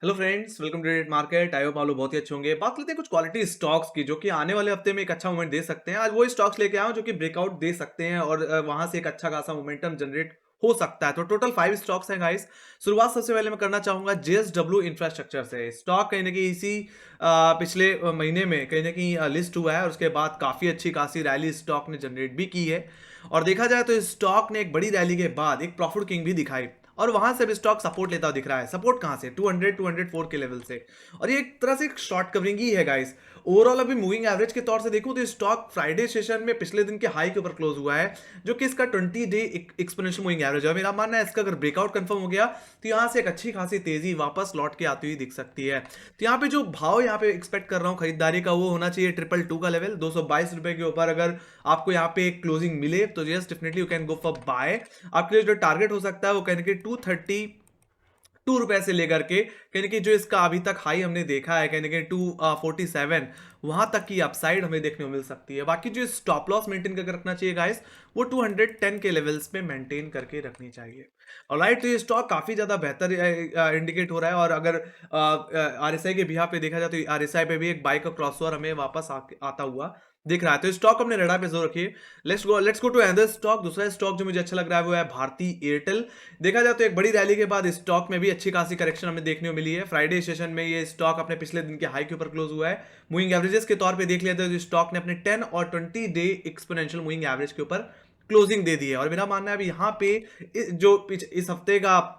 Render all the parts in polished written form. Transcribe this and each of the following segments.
Hello friends, welcome to traded market. I hope आप लोग बहुत ही अच्छे होंगे। बात करते हैं कुछ क्वालिटी स्टॉक्स की जो कि आने वाले हफ्ते में एक अच्छा मूवमेंट दे सकते हैं। आज वो स्टॉक्स लेके आया हूं जो कि ब्रेकआउट दे सकते हैं और वहां से एक अच्छा खासा मोमेंटम जनरेट हो सकता है। तो टोटल 5 स्टॉक्स हैं गाइस। शुरुआत सबसे पहले मैं करना चाहूंगा जेएसडब्ल्यू इंफ्रास्ट्रक्चर से। स्टॉक कहीं ना कहीं इसी पिछले महीने में कहीं ना कहीं लिस्ट हुआ है और उसके बाद काफी अच्छी खासी रैली स्टॉक ने जनरेट भी की है। और देखा जाए तो स्टॉक ने एक बड़ी रैली के बाद एक प्रॉफिट किंग भी दिखाई और वहां से भी स्टॉक सपोर्ट लेता हुआ दिख रहा है। सपोर्ट कहां से? 200 204 के लेवल से। और ये एक तरह से एक शॉर्ट कवरिंग ही है गाइस। ओवरऑल अभी मूविंग एवरेज के तौर से देखूं तो स्टॉक फ्राइडे सेशन में पिछले दिन के हाई के ऊपर क्लोज हुआ है, जो कि इसका 20 डे एक्सपोनेंशियल मूविंग एवरेज है। मेरा मानना है इसका अगर ब्रेकआउट कंफर्म हो गया तो यहां से एक अच्छी खासी तेजी वापस लौट के आती हुई दिख सकती है। तो यहाँ पे जो भाव यहाँ पे एक्सपेक्ट कर रहा हूँ खरीदारी का, वो होना चाहिए 222 का लेवल। 222 रुपए के ऊपर अगर आपको यहाँ पे क्लोजिंग मिले तो yes definitely you can go for buy. आपके लिए जो टारगेट हो सकता है वो कहीं 232 रुपए से लेकर के कहीं ना कहीं जो इसका अभी तक हाई हमने देखा है कहीं ना कहीं 247, वहां तक की अपसाइड हमें देखने को मिल सकती है। बाकी जो स्टॉप लॉस मेंटेन करके रखना चाहिए गाइस, वो 210 के लेवल्स पे मेंटेन करके रखनी चाहिए। और राइट, तो ये स्टॉक काफी ज्यादा बेहतर इंडिकेट हो रहा है। और अगर आरएसआई के बिहाफ पे देखा जाए तो आरएसआई पे भी एक बाइक का क्रॉसओवर हमें वापस आता हुआ दिख रहा है। तो स्टॉक अपने रडार पे जरूर रखिए। Let's go to another stock. दूसरा स्टॉक जो मुझे अच्छा लग रहा है वो है भारती एयरटेल। देखा जाए तो एक बड़ी रैली के बाद स्टॉक में भी अच्छी खासी करेक्शन हमें देखने को मिली है। फ्राइडे सेशन में ये स्टॉक अपने पिछले दिन के हाई के ऊपर क्लोज हुआ है। मूविंग एवरेजेस के तौर पे देख लिया तो स्टॉक ने अपने 10 और 20 डे एक्सपोनेंशियल मूविंग एवरेज के ऊपर क्लोजिंग दे दी है। और मेरा मानना है अभी यहाँ पे इस हफ्ते का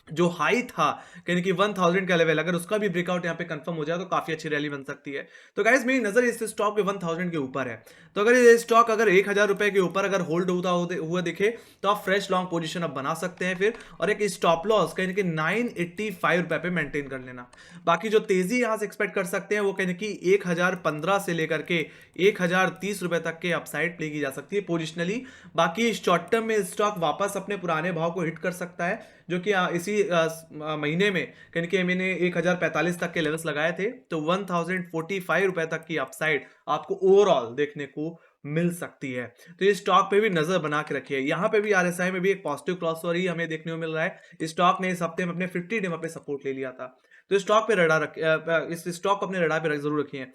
जो हाई था यानी कि 1000 का लेवल, अगर उसका भी ब्रेकआउट यहाँ पे कंफर्म हो जाए तो काफी अच्छी रैली बन सकती है। तो गाइस मेरी नजर इस स्टॉक पे 1000 के ऊपर है। तो अगर ये स्टॉक अगर 1000 रुपए के ऊपर अगर होल्ड होता हुआ दिखे तो आप फ्रेश लॉन्ग पोजीशन अब बना सकते हैं फिर। और एक स्टॉप लॉस कहीं ना कहीं 985 रुपए पे मेंटेन कर लेना। बाकी जो तेजी यहां से एक्सपेक्ट कर सकते हैं वो कहीं ना कहीं 1015 से लेकर के 1030 रुपए तक के अपसाइड प्ले की जा सकती है पोजिशनली। बाकी शॉर्ट टर्म में स्टॉक वापस अपने पुराने भाव को हिट कर सकता है, जो कि इसी महीने में कहीं कि मैंने 1045 तक के लेवल्स लगाए थे। तो 1045 रुपए तक की अपसाइड आपको ओवरऑल देखने को मिल सकती है। तो ये स्टॉक पे भी नजर बना के रखिए। यहाँ पे भी आरएसआई में भी एक पॉजिटिव क्रॉसओवर ही हमें देखने को मिल रहा है। स्टॉक ने इस हफ्ते में अपने 50 डे पे सपोर्ट ले लिया था। तो स्टॉक पे रडार रख इस स्टॉक को अपने रडार पे जरूर रखिए।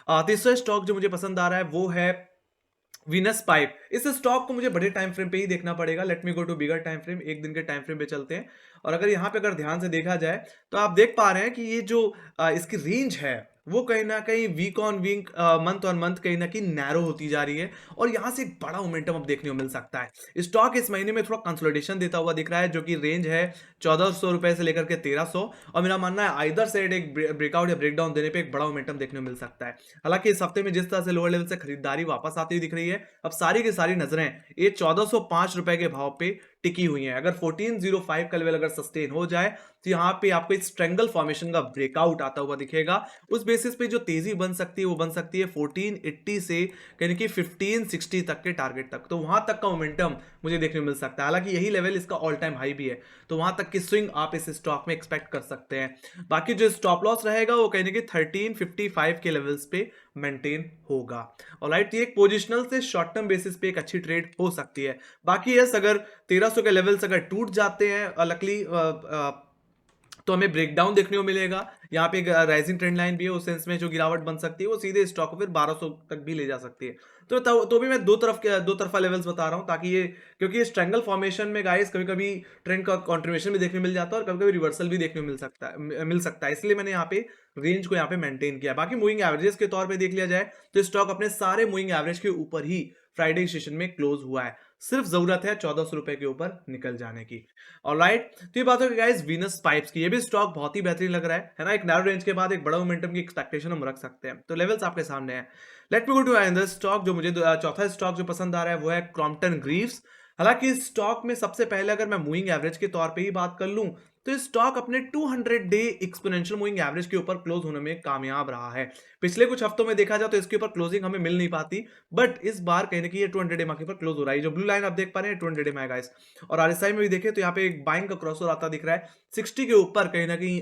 तीसरा स्टॉक जो मुझे पसंद आ रहा है वो है वीनस पाइप। इस स्टॉक को मुझे बड़े टाइम फ्रेम पे ही देखना पड़ेगा। Let me go to bigger time frame. एक दिन के टाइम फ्रेम पे चलते हैं। और अगर यहाँ पे अगर ध्यान से देखा जाए तो आप देख पा रहे हैं कि ये जो इसकी रेंज है वो कहीं ना कहीं week on week, month on month कहीं ना कहीं नैरो होती जा रही है। और यहाँ से एक बड़ा मोमेंटम अब देखने को मिल सकता है। स्टॉक इस महीने में थोड़ा कंसोलिडेशन देता हुआ दिख रहा है, जो कि रेंज है 1400 रुपए से लेकर के 1300। और मेरा मानना है आइदर साइड एक ब्रेकआउट या ब्रेकडाउन देने पे एक बड़ा मोमेंटम देखने को मिल सकता है। हालांकि इस हफ्ते में जिस तरह से लोअर लेवल से खरीदारी वापस आती हुई दिख रही है, अब सारी की सारी नजरें ये 1405 रुपए के भाव पे टिकी हुई हैं। अगर 1405 का लेवल अगर सस्टेन हो जाए तो यहाँ पे आपको एक स्ट्रेंगल फॉर्मेशन का ब्रेकआउट आता हुआ दिखेगा। उस बेसिस पे जो तेजी बन सकती है वो बन सकती है 1480 से यानी कि 1560 तक के टारगेट तक। तो वहां तक का मोमेंटम मुझे देखने को मिल सकता है। हालांकि यही लेवल इसका ऑल टाइम हाई भी है, तो वहां तक की स्विंग आप इस स्टॉक में एक्सपेक्ट कर सकते हैं। बाकी जो स्टॉप लॉस रहेगा वो कहीं ना कहीं 1355 के लेवल्स पे मेंटेन होगा। ऑलराइट, ये एक पोजिशनल से शॉर्ट टर्म बेसिस पे एक अच्छी ट्रेड हो सकती है। बाकी यस, अगर 1300 के लेवल्स अगर टूट जाते हैं लकली तो हमें ब्रेकडाउन देखने को मिलेगा। यहाँ पे एक राइजिंग ट्रेंड लाइन भी है, उस सेंस में जो गिरावट बन सकती है वो सीधे स्टॉक को फिर 1200 तक भी ले जा सकती है। तो भी मैं दो तरफा लेवल्स बता रहा हूँ, ताकि ये, क्योंकि ये स्ट्रेंगल फॉर्मेशन में गाइस कभी कभी ट्रेंड का कंट्रीब्यूशन भी देखने को मिल जाता है और कभी कभी रिवर्सल भी देखने को मिल सकता है। इसलिए मैंने यहाँ पे रेंज को यहाँ पे मेंटेन किया। बाकी मूविंग एवरेजेस के तौर पे देख लिया जाए तो स्टॉक अपने सारे मूविंग एवरेज के ऊपर ही फ्राइडे सेशन में क्लोज हुआ है। सिर्फ जरूरत है 1400 रुपए के ऊपर निकल जाने की। ऑलराइट, तो ये बात हो गई गाइस वीनस पाइप्स की। ये भी स्टॉक बहुत ही बेहतरीन लग रहा है ना। एक नैरो रेंज के बाद एक बड़ा मोमेंटम की एक्सपेक्टेशन हम रख सकते हैं। तो लेवल्स आपके सामने हैं। Let me go to another stock. जो मुझे चौथा स्टॉक जो पसंद आ रहा है वो है क्रॉम्पटन ग्रीव्स। हालांकि इस स्टॉक में सबसे पहले अगर मैं मूविंग एवरेज के तौर पे ही बात कर लूं तो स्टॉक अपने 200 डे एक्सपोनेंशियल मूविंग एवरेज के ऊपर क्लोज होने में कामयाब रहा है। पिछले कुछ हफ्तों में देखा जाए तो इसके ऊपर क्लोजिंग हमें मिल नहीं पाती, बट इस बार कहीं ना कहीं ये 200 डे के ऊपर क्लोज हो रहा है। जो ब्लू लाइन आप देख पा रहे हैं 200 डे में गाइस। और आरएसआई में भी देखें तो यहाँ पे एक बाइंग का क्रॉसओवर आता दिख रहा है 60 के ऊपर कहीं ना कहीं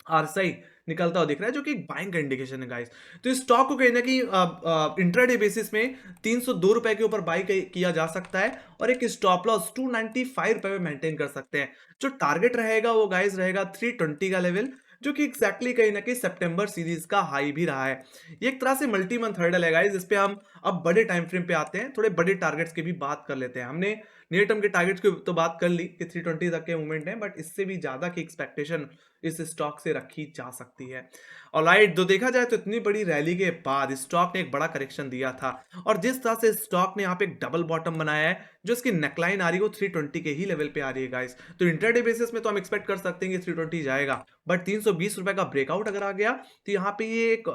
आरएसआई निकलता हुआ दिख रहा है, जो कि एक बाइंग का इंडिकेशन है गाइस। तो इस स्टॉक को कहीं ना कहीं इंट्राडे बेसिस में 302 रुपए के ऊपर बाई किया जा सकता है और एक स्टॉप लॉस 295 रुपए में मेंटेन कर सकते हैं। जो टारगेट रहेगा वो गाइस रहेगा 320 का लेवल। जो कि एग्जैक्टली कहीं ना कहीं सितंबर सीरीज का हाई भी रहा है। ये एक तरह से मल्टी मंथ हर्डल है गाइस, इस पे हम अब बड़े टाइम फ्रेम पे आते हैं, थोड़े बड़े टारगेट्स की भी बात कर लेते हैं। हमने नियर टर्म के टारगेट्स की तो बात कर ली कि 320 तक के मूवमेंट है, बट इससे भी ज्यादा की एक्सपेक्टेशन इस स्टॉक से रखी जा सकती है। ऑलराइट, तो देखा जाए तो इतनी बड़ी रैली के बाद स्टॉक ने एक बड़ा करेक्शन दिया था, और जिस तरह से स्टॉक ने यहाँ पे एक डबल बॉटम बनाया है, जो इसकी नेकलाइन आ रही है वो 320 के ही लेवल पे आ रही है गाइस। तो इंटरडे बेसिस में तो हम एक्सपेक्ट कर सकते हैं कि 320 जाएगा, बट 320 रुपए का ब्रेकआउट अगर आ गया तो यहाँ पे ये एक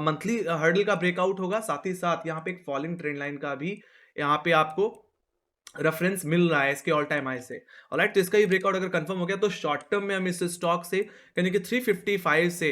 मंथली हर्डल का ब्रेकआउट होगा, साथ ही साथ यहाँ पे एक फॉलिंग ट्रेंड लाइन का भी यहाँ पे आपको रेफरेंस मिल रहा है इसके ऑल टाइम हाई से। ऑलराइट, तो इसका ही ब्रेकआउट अगर कंफर्म हो गया तो शॉर्ट टर्म में हम इस स्टॉक से यानी कि 355 से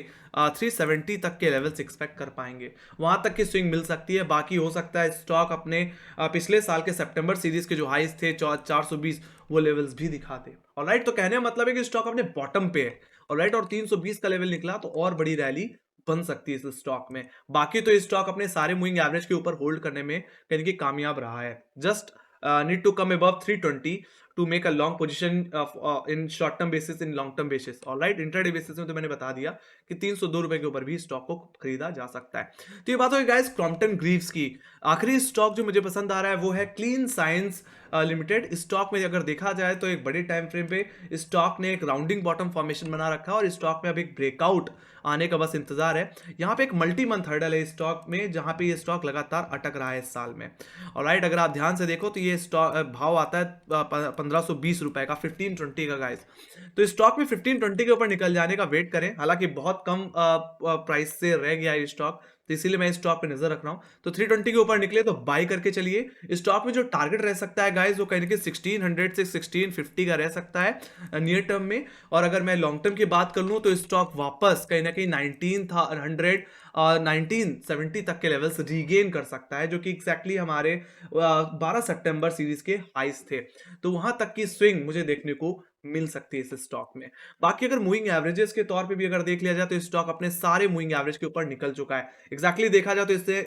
370 तक के लेवल्स एक्सपेक्ट कर पाएंगे, वहां तक की स्विंग मिल सकती है। बाकी हो सकता है स्टॉक अपने पिछले साल के सितंबर सीरीज के जो हाईज थे 420 वो लेवल्स भी दिखा दे। ऑलराइट, तो कहने का मतलब है कि स्टॉक अपने बॉटम पे है। ऑलराइट, और 320 का लेवल निकला तो और बड़ी रैली बन सकती है इस स्टॉक में। बाकी तो स्टॉक अपने सारे मूविंग एवरेज के ऊपर होल्ड करने में यानी कि कामयाब रहा है। Just need to come above 320 to make a long position in short term basis, in long term basis. All right, intraday basis में तो मैंने बता दिया कि 302 रुपए के ऊपर भी स्टॉक को खरीदा जा सकता है। तो ये बात होगी गाइस क्रॉम्पटन ग्रीव्स की। आखिरी स्टॉक जो मुझे पसंद आ रहा है वो है क्लीन साइंस लिमिटेड। स्टॉक में अगर देखा जाए तो एक बड़े टाइम फ्रेम पे स्टॉक ने एक राउंडिंग बॉटम फॉर्मेशन बना रखा है, और स्टॉक में अब एक ब्रेकआउट आने का बस इंतजार है। यहाँ पे एक मल्टी मंथ हर्डल है स्टॉक में, जहां पे ये स्टॉक लगातार अटक रहा है इस साल में। ऑलराइट, अगर आप ध्यान से देखो तो ये स्टॉक भाव आता है 1520 रुपए का, 1520 का गाइस। तो स्टॉक में 1520 के ऊपर निकल जाने का वेट करें, हालांकि बहुत कम प्राइस से रह गया है स्टॉक, तो इसीलिए मैं स्टॉक पे नजर रख रहा हूं। तो 320 के ऊपर निकले तो बाई करके चलिए। स्टॉक में जो टारगेट रह सकता है गाइस वो कहीं ना कहीं 1600 से 1650 का रह सकता है नियर टर्म में। और अगर मैं लॉन्ग टर्म की बात कर लूं तो स्टॉक वापस कहीं ना कहीं 1900 1970 तक के लेवल्स रीगेन कर सकता है, जो कि एक्जैक्टली हमारे 12 सितंबर सीरीज के हाइस थे। तो वहां तक की स्विंग मुझे देखने को मिल सकती है इस स्टॉक में। बाकी अगर मूविंग एवरेजेस के तौर पे भी अगर देख लिया जाए तो स्टॉक अपने सारे मूविंग एवरेज के ऊपर निकल चुका है। एग्जैक्टली देखा जाए तो इससे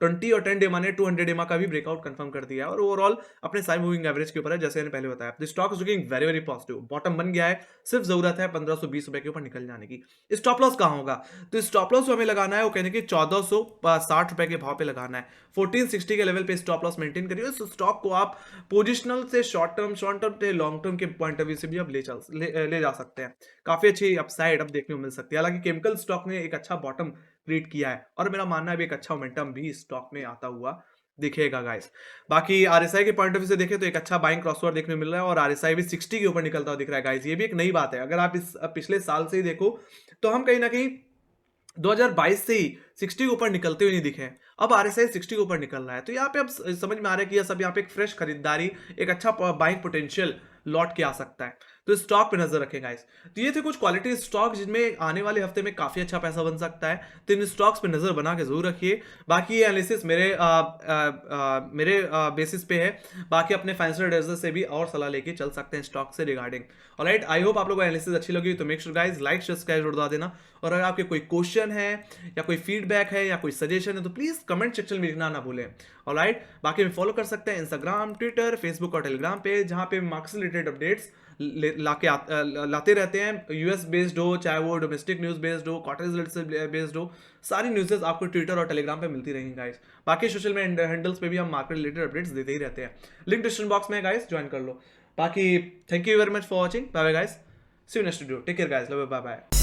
20 और 10 डेमा ने 200 डेमा का भी ब्रेकआउट कंफर्म कर दिया है, और ओवरऑल अपने सारे मूविंग एवरेज के ऊपर है, जैसे मैंने पहले बताया। The stock is looking very very positive, bottom बन गया है, सिर्फ जरूरत है 1520 रुपए के ऊपर निकल जाने की। स्टॉप लॉस कहां होगा? तो स्टॉप लॉस जो हमें लगाना है वो कहने की 1460 रुपए के भाव पे लगाना है। 1460 के लेवल पे स्टॉप लॉस मेंटेन करिए। उस स्टॉक को आप पोजिशनल से शॉर्ट टर्म से लॉन्ग टर्म के पॉइंट ऑफ व्यू से भी आप ले जा सकते हैं। काफी अच्छी अपसाइड अब देखने को मिल सकती है। हालांकि केमिकल स्टॉक ने एक अच्छा बॉटम क्रिएट किया है, और मेरा मानना है भी एक अच्छा मोमेंटम भी स्टॉक में आता हुआ दिखेगा गाइस। बाकी आरएसआई के पॉइंट ऑफ व्यू से देखें तो एक अच्छा बाइंग क्रॉसओवर देखने को मिल रहा है, और आरएसआई भी 60 के ऊपर निकलता हुआ दिख रहा है गाइस। ये भी एक नई बात है। अगर आप इस पिछले साल से ही देखो तो हम कहीं ना कहीं 2022 से ही 60 के ऊपर निकलते हुए नहीं दिखे, अब आरएसआई 60 के ऊपर निकल रहा है। तो यहाँ पे अब समझ में आ रहा है कि यह सब यहाँ पे एक फ्रेश खरीदारी, एक अच्छा बाइंग पोटेंशियल लौट के आ सकता है। तो स्टॉक पे नजर रखें गाइस। तो ये थे कुछ क्वालिटी स्टॉक जिनमें आने वाले हफ्ते में काफी अच्छा पैसा बन सकता है, तो इन स्टॉक्स पे नजर बना के जरूर रखिए। बाकी ये एनालिसिस मेरे बेसिस पे है, बाकी अपने फाइनेंशियल एडवाइजर से भी और सलाह लेके चल सकते हैं स्टॉक से रिगार्डिंग। ऑलराइट, आई होप आप लोगों को एनालिसिस अच्छी लगी, तो make sure guys like share subscribe जरूर दबा देना। और अगर आपके कोई क्वेश्चन है या कोई फीडबैक है या कोई सजेशन है तो प्लीज कमेंट सेक्शन में लिखना ना भूलें। ऑलराइट, बाकी में फॉलो कर सकते हैं इंस्टाग्राम, ट्विटर, फेसबुक और टेलीग्राम पे, जहां पे मार्केट से रिलेटेड अपडेट्स लाते रहते हैं। यूएस बेस्ड हो, चाहे वो डोमेस्टिक न्यूज बेस्ड हो, क्वार्टर से बेस्ड हो, सारी न्यूज़ेस आपको ट्विटर और टेलीग्राम पे मिलती रहेंगी गाइस। बाकी सोशल मीडिया हैंडल्स पे भी हम मार्केट रिलेटेड अपडेट्स देते ही रहते हैं। लिंक डिस्क्रिप्शन बॉक्स में गाइस, ज्वाइन कर लो। बाकी thank you very much for watching. Bye bye guys, see you next video, take care guys, love you, bye bye.